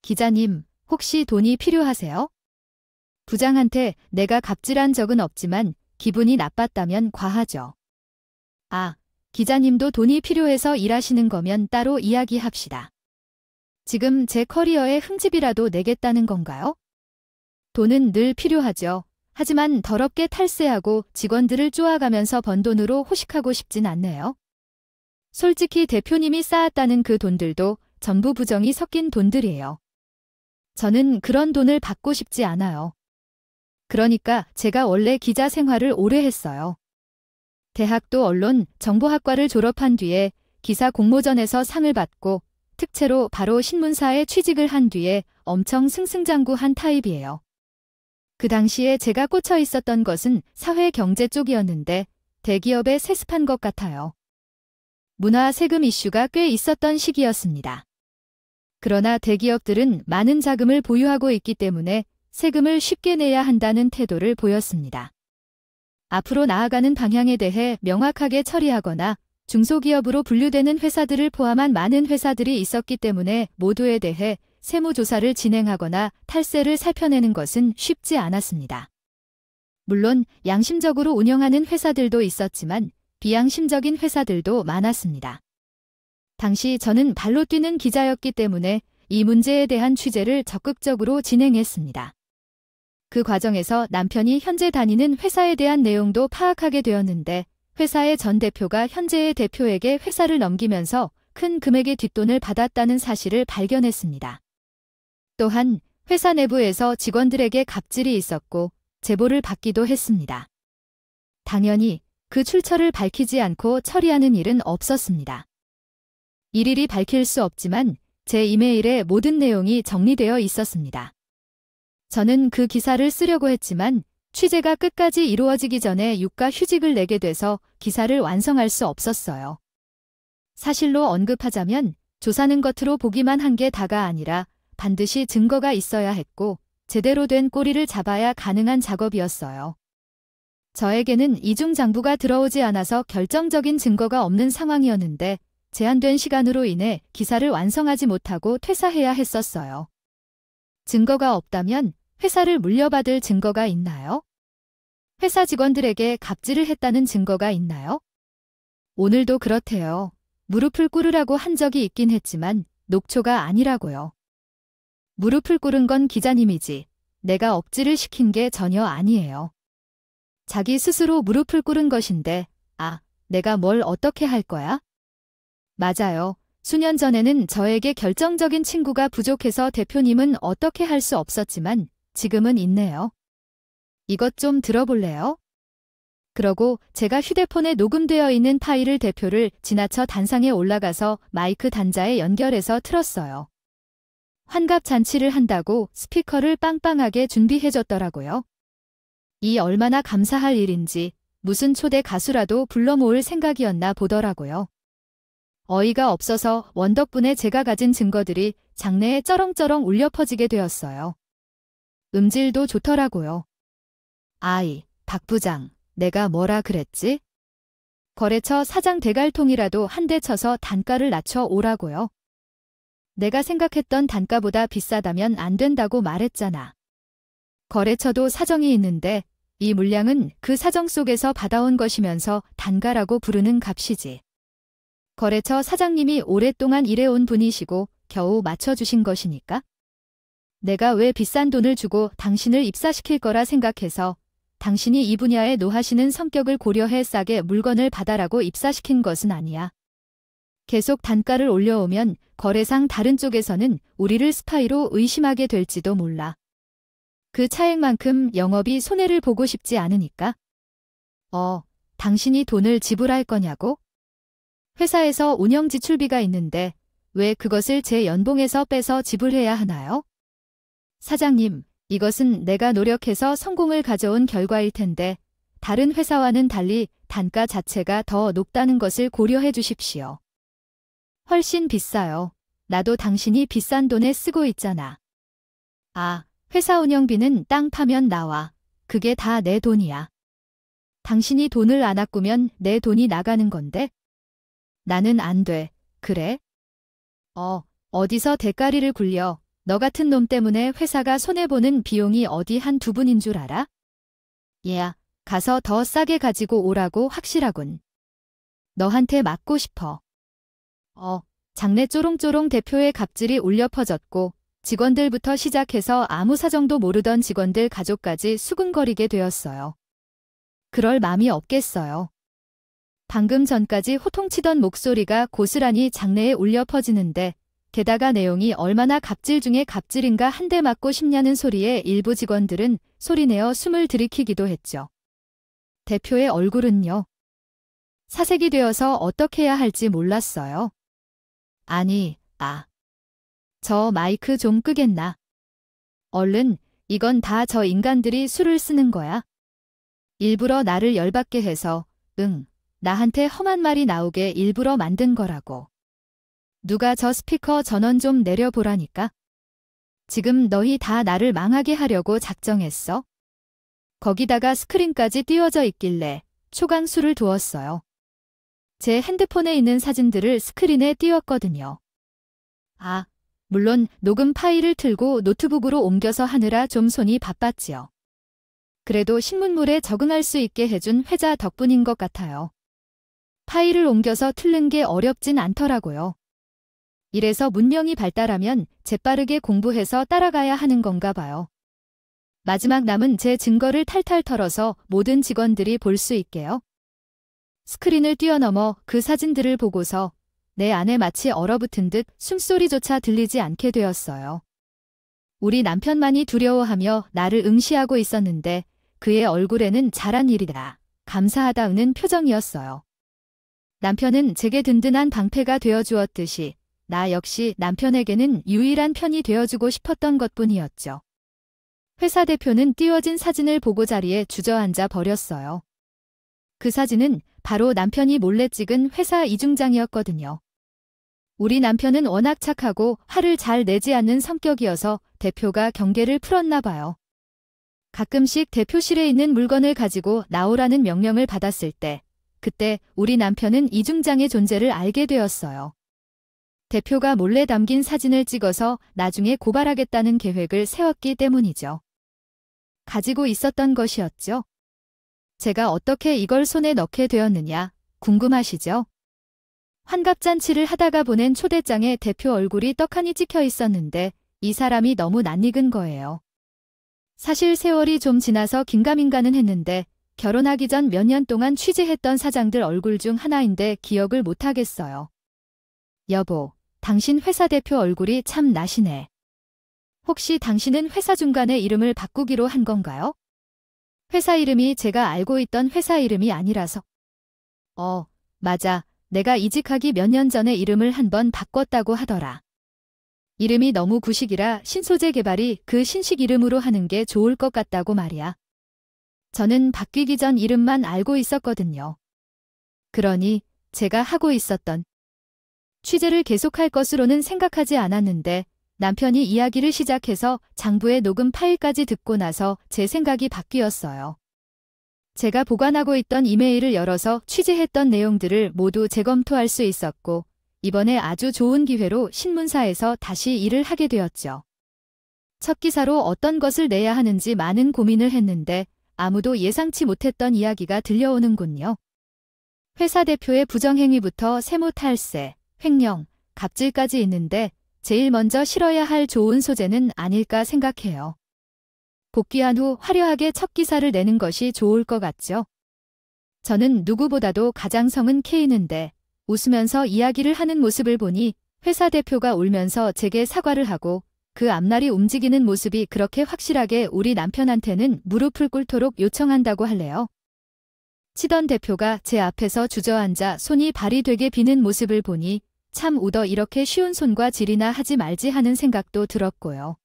기자님, 혹시 돈이 필요하세요? 부장한테 내가 갑질한 적은 없지만 기분이 나빴다면 과하죠. 기자님도 돈이 필요해서 일하시는 거면 따로 이야기합시다. 지금 제 커리어에 흠집이라도 내겠다는 건가요? 돈은 늘 필요하죠. 하지만 더럽게 탈세하고 직원들을 쪼아가면서 번 돈으로 호식하고 싶진 않네요. 솔직히 대표님이 쌓았다는 그 돈들도 전부 부정이 섞인 돈들이에요. 저는 그런 돈을 받고 싶지 않아요. 그러니까 제가 원래 기자 생활을 오래 했어요. 대학도 언론, 정보학과를 졸업한 뒤에 기사 공모전에서 상을 받고 특채로 바로 신문사에 취직을 한 뒤에 엄청 승승장구한 타입이에요. 그 당시에 제가 꽂혀 있었던 것은 사회경제 쪽이었는데 대기업에 세습한 것 같아요. 문화 세금 이슈가 꽤 있었던 시기였습니다. 그러나 대기업들은 많은 자금을 보유하고 있기 때문에 세금을 쉽게 내야 한다는 태도를 보였습니다. 앞으로 나아가는 방향에 대해 명확하게 처리하거나 중소기업으로 분류되는 회사들을 포함한 많은 회사들이 있었기 때문에 모두에 대해 세무조사를 진행하거나 탈세를 살펴내는 것은 쉽지 않았습니다. 물론 양심적으로 운영하는 회사들도 있었지만 비양심적인 회사들도 많았습니다. 당시 저는 발로 뛰는 기자였기 때문에 이 문제에 대한 취재를 적극적으로 진행했습니다. 그 과정에서 남편이 현재 다니는 회사에 대한 내용도 파악하게 되었는데 회사의 전 대표가 현재의 대표에게 회사를 넘기면서 큰 금액의 뒷돈을 받았다는 사실을 발견했습니다. 또한 회사 내부에서 직원들에게 갑질이 있었고 제보를 받기도 했습니다. 당연히 그 출처를 밝히지 않고 처리하는 일은 없었습니다. 일일이 밝힐 수 없지만 제 이메일에 모든 내용이 정리되어 있었습니다. 저는 그 기사를 쓰려고 했지만 취재가 끝까지 이루어지기 전에 유가 휴직을 내게 돼서 기사를 완성할 수 없었어요. 사실로 언급하자면 조사는 겉으로 보기만 한 게 다가 아니라 반드시 증거가 있어야 했고 제대로 된 꼬리를 잡아야 가능한 작업이었어요. 저에게는 이중 장부가 들어오지 않아서 결정적인 증거가 없는 상황이었는데 제한된 시간으로 인해 기사를 완성하지 못하고 퇴사해야 했었어요. 증거가 없다면 회사를 물려받을 증거가 있나요? 회사 직원들에게 갑질을 했다는 증거가 있나요? 오늘도 그렇대요. 무릎을 꿇으라고 한 적이 있긴 했지만 녹초가 아니라고요. 무릎을 꿇은 건 기자님이지 내가 억지를 시킨 게 전혀 아니에요. 자기 스스로 무릎을 꿇은 것인데 내가 뭘 어떻게 할 거야? 맞아요. 수년 전에는 저에게 결정적인 친구가 부족해서 대표님은 어떻게 할 수 없었지만 지금은 있네요. 이것 좀 들어볼래요? 그러고 제가 휴대폰에 녹음되어 있는 파일을 대표를 지나쳐 단상에 올라가서 마이크 단자에 연결해서 틀었어요. 환갑 잔치를 한다고 스피커를 빵빵하게 준비해줬더라고요. 이 얼마나 감사할 일인지 무슨 초대 가수라도 불러 모을 생각이었나 보더라고요. 어이가 없어서 원 덕분에 제가 가진 증거들이 장내에 쩌렁쩌렁 울려 퍼지게 되었어요. 음질도 좋더라고요. 박 부장, 내가 뭐라 그랬지? 거래처 사장 대갈통이라도 한 대 쳐서 단가를 낮춰 오라고요. 내가 생각했던 단가보다 비싸다면 안 된다고 말했잖아. 거래처도 사정이 있는데 이 물량은 그 사정 속에서 받아온 것이면서 단가라고 부르는 값이지. 거래처 사장님이 오랫동안 일해온 분이시고 겨우 맞춰주신 것이니까. 내가 왜 비싼 돈을 주고 당신을 입사시킬 거라 생각해서 당신이 이 분야에 노하시는 성격을 고려해 싸게 물건을 받아라고 입사시킨 것은 아니야. 계속 단가를 올려오면 거래상 다른 쪽에서는 우리를 스파이로 의심하게 될지도 몰라. 그 차액만큼 영업이 손해를 보고 싶지 않으니까. 당신이 돈을 지불할 거냐고? 회사에서 운영 지출비가 있는데 왜 그것을 제 연봉에서 빼서 지불해야 하나요? 사장님, 이것은 내가 노력해서 성공을 가져온 결과일 텐데 다른 회사와는 달리 단가 자체가 더 높다는 것을 고려해 주십시오. 훨씬 비싸요. 나도 당신이 비싼 돈에 쓰고 있잖아. 회사 운영비는 땅 파면 나와. 그게 다 내 돈이야. 당신이 돈을 안 아끼면 내 돈이 나가는 건데? 나는 안 돼. 그래? 어디서 대가리를 굴려. 너 같은 놈 때문에 회사가 손해보는 비용이 어디 한두 푼인 줄 알아? 얘야, 가서 더 싸게 가지고 오라고 확실하군. 너한테 맞고 싶어. 장래 쪼롱쪼롱 대표의 갑질이 울려 퍼졌고 직원들부터 시작해서 아무 사정도 모르던 직원들 가족까지 수군거리게 되었어요. 그럴 맘이 없겠어요. 방금 전까지 호통치던 목소리가 고스란히 장내에 울려 퍼지는데 게다가 내용이 얼마나 갑질 중에 갑질인가 한 대 맞고 싶냐는 소리에 일부 직원들은 소리내어 숨을 들이키기도 했죠. 대표의 얼굴은요. 사색이 되어서 어떻게 해야 할지 몰랐어요. 저 마이크 좀 끄겠나? 얼른, 이건 다 저 인간들이 수를 쓰는 거야. 일부러 나를 열받게 해서, 나한테 험한 말이 나오게 일부러 만든 거라고. 누가 저 스피커 전원 좀 내려보라니까? 지금 너희 다 나를 망하게 하려고 작정했어? 거기다가 스크린까지 띄워져 있길래 초강수를 두었어요. 제 핸드폰에 있는 사진들을 스크린에 띄웠거든요. 물론 녹음 파일을 틀고 노트북으로 옮겨서 하느라 좀 손이 바빴지요. 그래도 신문물에 적응할 수 있게 해준 회자 덕분인 것 같아요. 파일을 옮겨서 틀는 게 어렵진 않더라고요. 이래서 문명이 발달하면 재빠르게 공부해서 따라가야 하는 건가 봐요. 마지막 남은 제 증거를 탈탈 털어서 모든 직원들이 볼 수 있게요. 스크린을 뛰어넘어 그 사진들을 보고서 내 안에 마치 얼어붙은 듯 숨소리조차 들리지 않게 되었어요. 우리 남편만이 두려워하며 나를 응시하고 있었는데 그의 얼굴에는 잘한 일이다, 감사하다는 표정이었어요. 남편은 제게 든든한 방패가 되어주었듯이 나 역시 남편에게는 유일한 편이 되어주고 싶었던 것뿐이었죠. 회사 대표는 띄워진 사진을 보고 자리에 주저앉아 버렸어요. 그 사진은 바로 남편이 몰래 찍은 회사 이중장이었거든요. 우리 남편은 워낙 착하고 화를 잘 내지 않는 성격이어서 대표가 경계를 풀었나 봐요. 가끔씩 대표실에 있는 물건을 가지고 나오라는 명령을 받았을 때, 그때 우리 남편은 이중장의 존재를 알게 되었어요. 대표가 몰래 담긴 사진을 찍어서 나중에 고발하겠다는 계획을 세웠기 때문이죠. 가지고 있었던 것이었죠. 제가 어떻게 이걸 손에 넣게 되었느냐 궁금하시죠? 환갑잔치를 하다가 보낸 초대장에 대표 얼굴이 떡하니 찍혀 있었는데 이 사람이 너무 낯익은 거예요. 사실 세월이 좀 지나서 긴가민가는 했는데 결혼하기 전 몇 년 동안 취재했던 사장들 얼굴 중 하나인데 기억을 못하겠어요. 여보, 당신 회사 대표 얼굴이 참 나시네. 혹시 당신은 회사 중간에 이름을 바꾸기로 한 건가요? 회사 이름이 제가 알고 있던 회사 이름이 아니라서. 맞아. 내가 이직하기 몇 년 전에 이름을 한번 바꿨다고 하더라. 이름이 너무 구식이라 신소재 개발이 그 신식 이름으로 하는 게 좋을 것 같다고 말이야. 저는 바뀌기 전 이름만 알고 있었거든요. 그러니 제가 하고 있었던 취재를 계속할 것으로는 생각하지 않았는데 남편이 이야기를 시작해서 장부의 녹음 파일까지 듣고 나서 제 생각이 바뀌었어요. 제가 보관하고 있던 이메일을 열어서 취재했던 내용들을 모두 재검토할 수 있었고 이번에 아주 좋은 기회로 신문사에서 다시 일을 하게 되었죠. 첫 기사로 어떤 것을 내야 하는지 많은 고민을 했는데 아무도 예상치 못했던 이야기가 들려오는군요. 회사 대표의 부정행위부터 세무탈세, 횡령, 갑질까지 있는데 제일 먼저 실어야 할 좋은 소재는 아닐까 생각해요. 복귀한 후 화려하게 첫 기사를 내는 것이 좋을 것 같죠. 저는 누구보다도 가장 성은 K는데 웃으면서 이야기를 하는 모습을 보니 회사 대표가 울면서 제게 사과를 하고 그 앞날이 움직이는 모습이 그렇게 확실하게 우리 남편한테는 무릎을 꿇도록 요청한다고 할래요. 치던 대표가 제 앞에서 주저앉아 손이 발이 되게 비는 모습을 보니 참 우더 이렇게 쉬운 손과 질이나 하지 말지 하는 생각도 들었고요.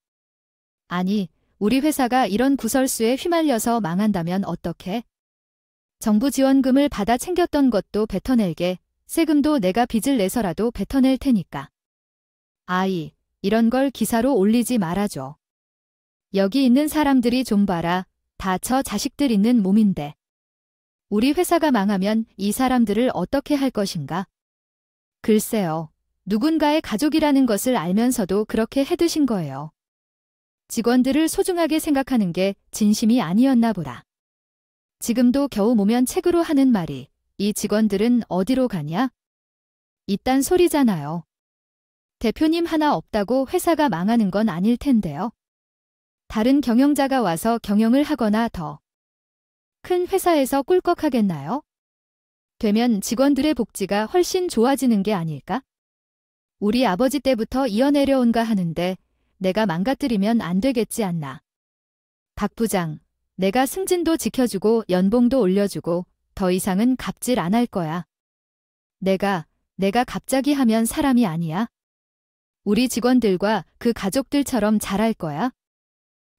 아니, 우리 회사가 이런 구설수에 휘말려서 망한다면 어떡해? 정부 지원금을 받아 챙겼던 것도 뱉어낼게, 세금도 내가 빚을 내서라도 뱉어낼 테니까. 아이, 이런 걸 기사로 올리지 말아줘. 여기 있는 사람들이 좀 봐라. 다 저 자식들 있는 몸인데. 우리 회사가 망하면 이 사람들을 어떻게 할 것인가? 글쎄요. 누군가의 가족이라는 것을 알면서도 그렇게 해드신 거예요. 직원들을 소중하게 생각하는 게 진심이 아니었나 보다. 지금도 겨우 모면책으로 하는 말이 이 직원들은 어디로 가냐? 이딴 소리잖아요. 대표님 하나 없다고 회사가 망하는 건 아닐 텐데요. 다른 경영자가 와서 경영을 하거나 더 큰 회사에서 꿀꺽하겠나요? 되면 직원들의 복지가 훨씬 좋아지는 게 아닐까? 우리 아버지 때부터 이어내려온가 하는데 내가 망가뜨리면 안 되겠지 않나. 박 부장, 내가 승진도 지켜주고 연봉도 올려주고 더 이상은 갑질 안 할 거야. 내가 갑자기 하면 사람이 아니야. 우리 직원들과 그 가족들처럼 잘할 거야.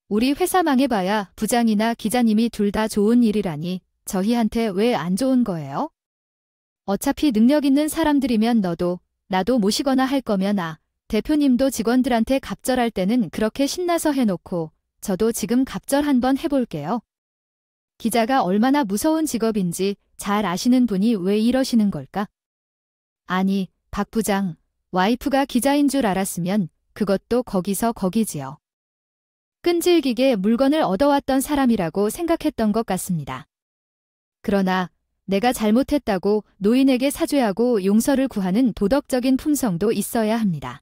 우리 회사 망해봐야 부장이나 기자님이 둘 다 좋은 일이라니 저희한테 왜 안 좋은 거예요? 어차피 능력 있는 사람들이면 너도 나도 모시거나 할 거면 대표님도 직원들한테 갑절할 때는 그렇게 신나서 해놓고 저도 지금 갑절 한번 해볼게요. 기자가 얼마나 무서운 직업인지 잘 아시는 분이 왜 이러시는 걸까? 아니, 박 부장, 와이프가 기자인 줄 알았으면 그것도 거기서 거기지요. 끈질기게 물건을 얻어왔던 사람이라고 생각했던 것 같습니다. 그러나 내가 잘못했다고 노인에게 사죄하고 용서를 구하는 도덕적인 품성도 있어야 합니다.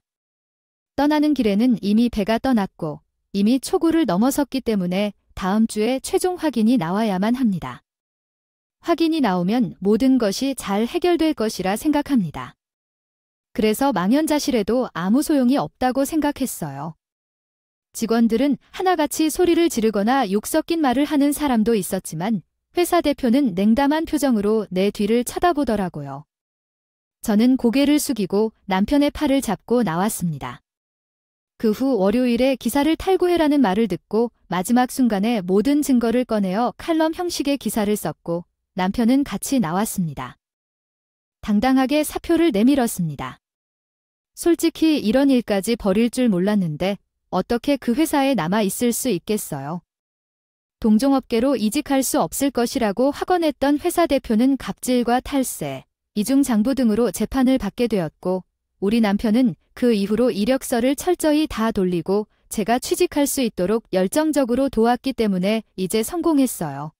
떠나는 길에는 이미 배가 떠났고 이미 초구를 넘어섰기 때문에 다음 주에 최종 확인이 나와야만 합니다. 확인이 나오면 모든 것이 잘 해결될 것이라 생각합니다. 그래서 망연자실해도 아무 소용이 없다고 생각했어요. 직원들은 하나같이 소리를 지르거나 욕 섞인 말을 하는 사람도 있었지만 회사 대표는 냉담한 표정으로 내 뒤를 쳐다보더라고요. 저는 고개를 숙이고 남편의 팔을 잡고 나왔습니다. 그 후 월요일에 기사를 탈구해라는 말을 듣고 마지막 순간에 모든 증거를 꺼내어 칼럼 형식의 기사를 썼고 남편은 같이 나왔습니다. 당당하게 사표를 내밀었습니다. 솔직히 이런 일까지 벌일 줄 몰랐는데 어떻게 그 회사에 남아 있을 수 있겠어요. 동종업계로 이직할 수 없을 것이라고 확언했던 회사 대표는 갑질과 탈세, 이중장부 등으로 재판을 받게 되었고 우리 남편은 그 이후로 이력서를 철저히 다 돌리고 제가 취직할 수 있도록 열정적으로 도왔기 때문에 이제 성공했어요.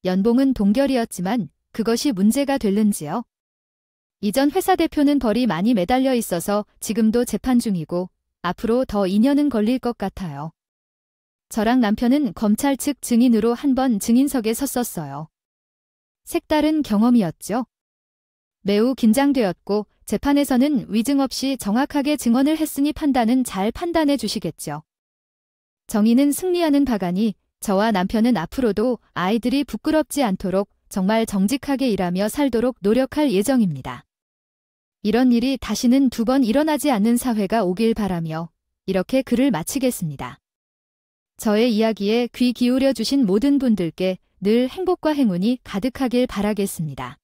연봉은 동결이었지만 그것이 문제가 될는지요? 이전 회사 대표는 벌이 많이 매달려 있어서 지금도 재판 중이고 앞으로 더 2년은 걸릴 것 같아요. 저랑 남편은 검찰 측 증인으로 한 번 증인석에 섰었어요. 색다른 경험이었죠. 매우 긴장되었고 재판에서는 위증 없이 정확하게 증언을 했으니 판단은 잘 판단해 주시겠죠. 정의는 승리하는 바가니 저와 남편은 앞으로도 아이들이 부끄럽지 않도록 정말 정직하게 일하며 살도록 노력할 예정입니다. 이런 일이 다시는 2번 일어나지 않는 사회가 오길 바라며 이렇게 글을 마치겠습니다. 저의 이야기에 귀 기울여 주신 모든 분들께 늘 행복과 행운이 가득하길 바라겠습니다.